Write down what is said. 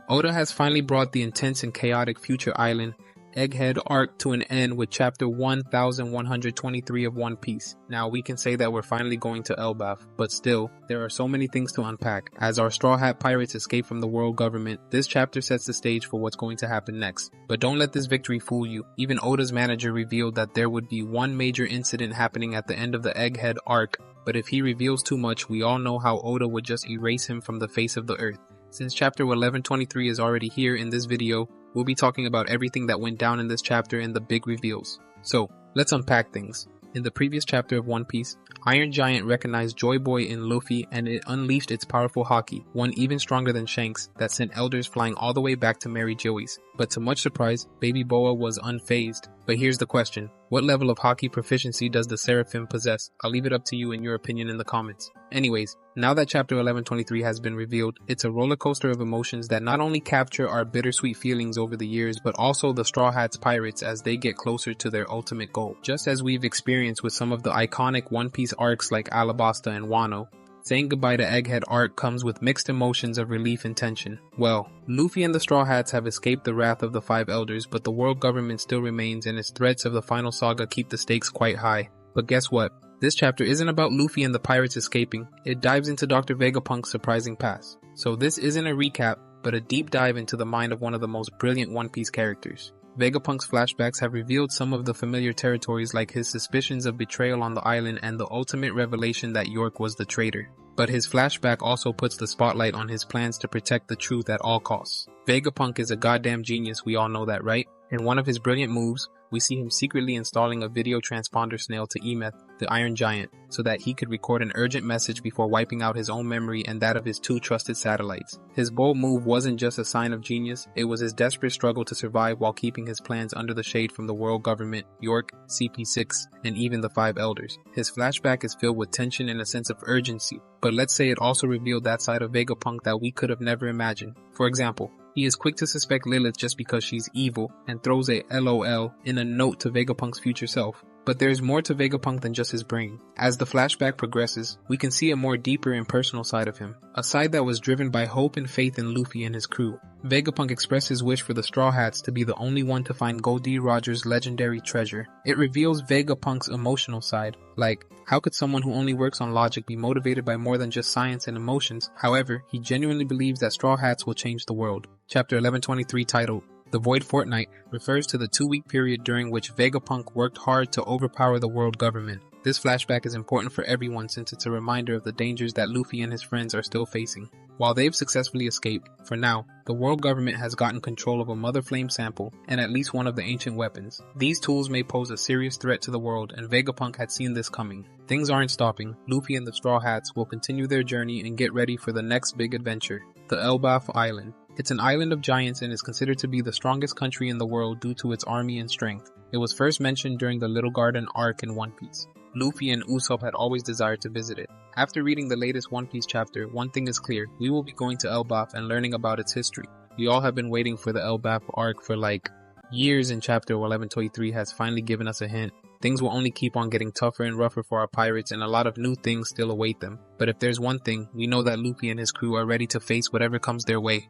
Oda has finally brought the intense and chaotic Future Island Egghead arc to an end with chapter 1123 of One Piece. Now we can say that we're finally going to Elbaf, but still, there are so many things to unpack. As our Straw Hat Pirates escape from the world government, this chapter sets the stage for what's going to happen next. But don't let this victory fool you. Even Oda's manager revealed that there would be one major incident happening at the end of the Egghead arc, but if he reveals too much, we all know how Oda would just erase him from the face of the earth. Since chapter 1123 is already here in this video, we'll be talking about everything that went down in this chapter and the big reveals. So, let's unpack things. In the previous chapter of One Piece, Iron Giant recognized Joy Boy in Luffy and it unleashed its powerful haki, one even stronger than Shanks, that sent elders flying all the way back to Mary Joey's. But to much surprise, Baby Boa was unfazed. But here's the question. What level of haki proficiency does the Seraphim possess? I'll leave it up to you and your opinion in the comments. Anyways, now that chapter 1123 has been revealed, it's a roller coaster of emotions that not only capture our bittersweet feelings over the years, but also the Straw Hats Pirates as they get closer to their ultimate goal. Just as we've experienced with some of the iconic One Piece arcs like Alabasta and Wano, saying goodbye to Egghead arc comes with mixed emotions of relief and tension. Well, Luffy and the Straw Hats have escaped the wrath of the Five Elders, but the world government still remains and its threats of the final saga keep the stakes quite high. But guess what? This chapter isn't about Luffy and the pirates escaping. It dives into Dr. Vegapunk's surprising past. So this isn't a recap, but a deep dive into the mind of one of the most brilliant One Piece characters. Vegapunk's flashbacks have revealed some of the familiar territories like his suspicions of betrayal on the island and the ultimate revelation that York was the traitor. But his flashback also puts the spotlight on his plans to protect the truth at all costs. Vegapunk is a goddamn genius, we all know that, right? In one of his brilliant moves, we see him secretly installing a video transponder snail to Emeth, the Iron Giant, so that he could record an urgent message before wiping out his own memory and that of his two trusted satellites. His bold move wasn't just a sign of genius, it was his desperate struggle to survive while keeping his plans under the shade from the world government, York, CP6, and even the Five Elders. His flashback is filled with tension and a sense of urgency, but let's say it also revealed that side of Vegapunk that we could have never imagined. For example, he is quick to suspect Lilith just because she's evil and throws a LOL in a note to Vegapunk's future self. But there's more to Vegapunk than just his brain. As the flashback progresses, we can see a more deeper and personal side of him. A side that was driven by hope and faith in Luffy and his crew. Vegapunk expressed his wish for the Straw Hats to be the only one to find Goldie Roger's legendary treasure. It reveals Vegapunk's emotional side. Like, how could someone who only works on logic be motivated by more than just science and emotions? However, he genuinely believes that Straw Hats will change the world. Chapter 1123 titled The Void Fortnight refers to the 2-week period during which Vegapunk worked hard to overpower the world government. This flashback is important for everyone since it's a reminder of the dangers that Luffy and his friends are still facing. While they've successfully escaped, for now, the world government has gotten control of a Mother Flame sample and at least one of the ancient weapons. These tools may pose a serious threat to the world, and Vegapunk had seen this coming. Things aren't stopping. Luffy and the Straw Hats will continue their journey and get ready for the next big adventure, the Elbaf Island. It's an island of giants and is considered to be the strongest country in the world due to its army and strength. It was first mentioned during the Little Garden arc in One Piece. Luffy and Usopp had always desired to visit it. After reading the latest One Piece chapter, one thing is clear. We will be going to Elbaf and learning about its history. We all have been waiting for the Elbaf arc for like years, and chapter 1123 has finally given us a hint. Things will only keep on getting tougher and rougher for our pirates, and a lot of new things still await them. But if there's one thing, we know that Luffy and his crew are ready to face whatever comes their way.